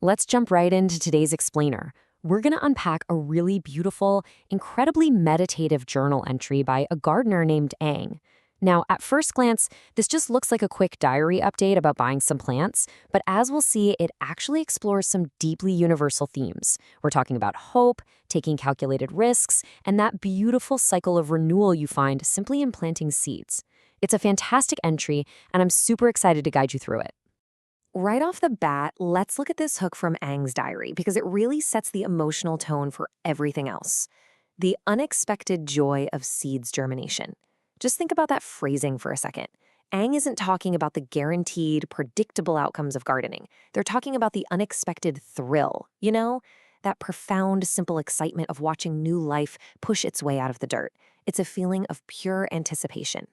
Let's jump right into today's explainer. We're going to unpack a really beautiful, incredibly meditative journal entry by a gardener named Ang. Now, at first glance, this just looks like a quick diary update about buying some plants, but as we'll see, it actually explores some deeply universal themes. We're talking about hope, taking calculated risks, and that beautiful cycle of renewal you find simply in planting seeds. It's a fantastic entry, and I'm super excited to guide you through it. Right off the bat, let's look at this hook from Ang's diary because it really sets the emotional tone for everything else. The unexpected joy of seeds germination. Just think about that phrasing for a second. Ang isn't talking about the guaranteed, predictable outcomes of gardening. They're talking about the unexpected thrill, that profound, simple excitement of watching new life push its way out of the dirt. It's a feeling of pure anticipation.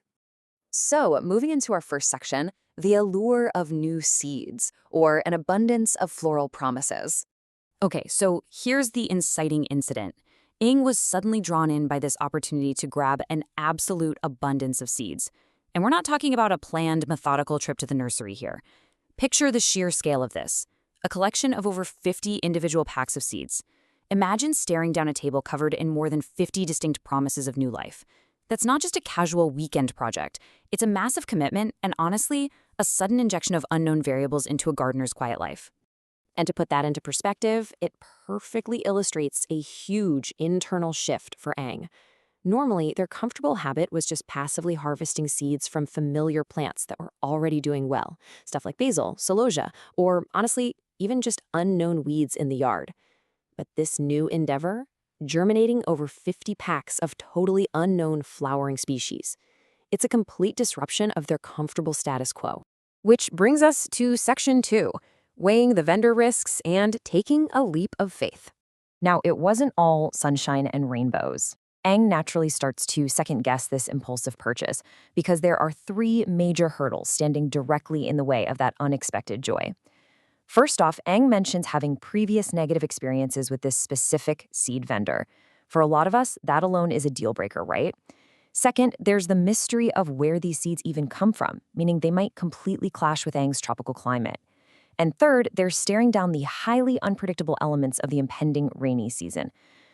So, moving into our first section, the allure of new seeds, or an abundance of floral promises. Okay, so here's the inciting incident. Ing was suddenly drawn in by this opportunity to grab an absolute abundance of seeds. And we're not talking about a planned, methodical trip to the nursery here. Picture the sheer scale of this. A collection of over 50 individual packs of seeds. Imagine staring down a table covered in more than 50 distinct promises of new life. That's not just a casual weekend project. It's a massive commitment and, honestly, a sudden injection of unknown variables into a gardener's quiet life. And to put that into perspective, it perfectly illustrates a huge internal shift for Ang. Normally, their comfortable habit was just passively harvesting seeds from familiar plants that were already doing well, stuff like basil, celosia, or, honestly, even just unknown weeds in the yard. But this new endeavor? Germinating over 50 packs of totally unknown flowering species. It's a complete disruption of their comfortable status quo. Which brings us to Section 2, weighing the vendor risks and taking a leap of faith. Now, it wasn't all sunshine and rainbows. Ang naturally starts to second-guess this impulsive purchase because there are three major hurdles standing directly in the way of that unexpected joy. First off, Ang mentions having previous negative experiences with this specific seed vendor. For a lot of us, that alone is a deal breaker, right? Second, there's the mystery of where these seeds even come from, meaning they might completely clash with Ang's tropical climate. And third, they're staring down the highly unpredictable elements of the impending rainy season.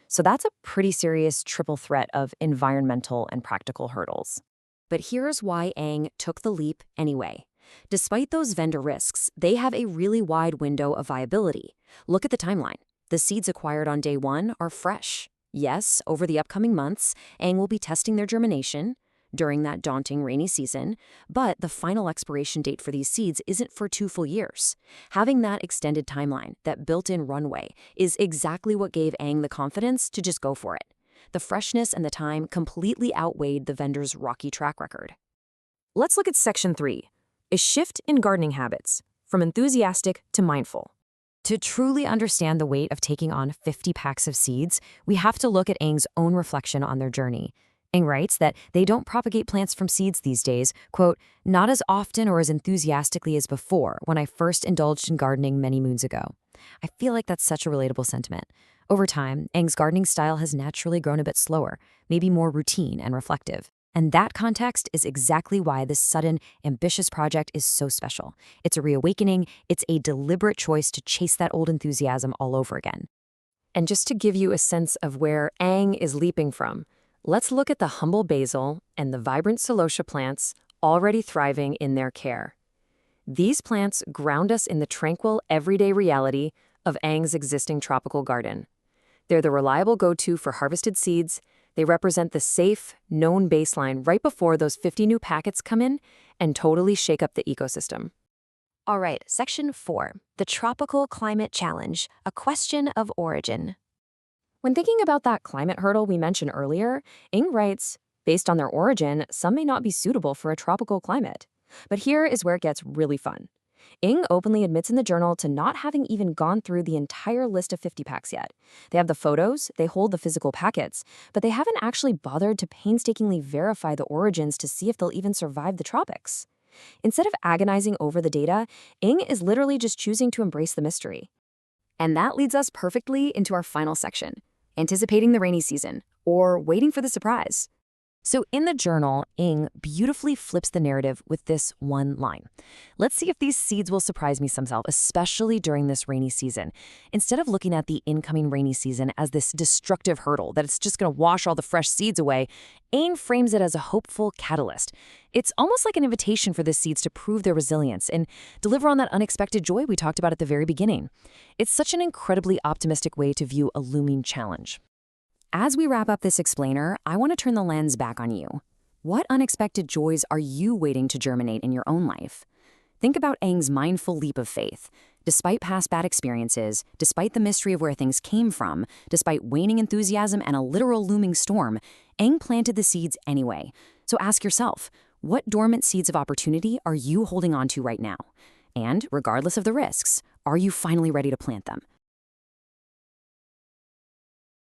So that's a pretty serious triple threat of environmental and practical hurdles. But here's why Ang took the leap anyway. Despite those vendor risks, they have a really wide window of viability. Look at the timeline. The seeds acquired on day one are fresh. Yes, over the upcoming months, Ang will be testing their germination during that daunting rainy season, but the final expiration date for these seeds isn't for 2 full years. Having that extended timeline, that built-in runway, is exactly what gave Ang the confidence to just go for it. The freshness and the time completely outweighed the vendor's rocky track record. Let's look at Section 3. A shift in gardening habits, from enthusiastic to mindful. To truly understand the weight of taking on 50 packs of seeds, we have to look at Ang's own reflection on their journey. Ang writes that they don't propagate plants from seeds these days, quote, not as often or as enthusiastically as before when I first indulged in gardening many moons ago. I feel like that's such a relatable sentiment. Over time, Ang's gardening style has naturally grown a bit slower, maybe more routine and reflective. And that context is exactly why this sudden, ambitious project is so special. It's a reawakening, it's a deliberate choice to chase that old enthusiasm all over again. And just to give you a sense of where Ang is leaping from, let's look at the humble basil and the vibrant celosia plants already thriving in their care. These plants ground us in the tranquil, everyday reality of Ang's existing tropical garden. They're the reliable go-to for harvested seeds. They represent the safe, known baseline right before those 50 new packets come in and totally shake up the ecosystem. All right, Section 4, the Tropical Climate Challenge, a question of origin. When thinking about that climate hurdle we mentioned earlier, Ing writes, based on their origin, some may not be suitable for a tropical climate. But here is where it gets really fun. Ing openly admits in the journal to not having even gone through the entire list of 50 packs yet. They have the photos, they hold the physical packets, but they haven't actually bothered to painstakingly verify the origins to see if they'll even survive the tropics. Instead of agonizing over the data, Ing is literally just choosing to embrace the mystery. And that leads us perfectly into our final section, anticipating the rainy season, or waiting for the surprise. So in the journal, Ing beautifully flips the narrative with this one line. Let's see if these seeds will surprise me someself, especially during this rainy season. Instead of looking at the incoming rainy season as this destructive hurdle that it's just going to wash all the fresh seeds away, Ing frames it as a hopeful catalyst. It's almost like an invitation for the seeds to prove their resilience and deliver on that unexpected joy we talked about at the very beginning. It's such an incredibly optimistic way to view a looming challenge. As we wrap up this explainer, I want to turn the lens back on you. What unexpected joys are you waiting to germinate in your own life? Think about Aang's mindful leap of faith. Despite past bad experiences, despite the mystery of where things came from, despite waning enthusiasm and a literal looming storm, Aang planted the seeds anyway. So ask yourself, what dormant seeds of opportunity are you holding on to right now? And regardless of the risks, are you finally ready to plant them?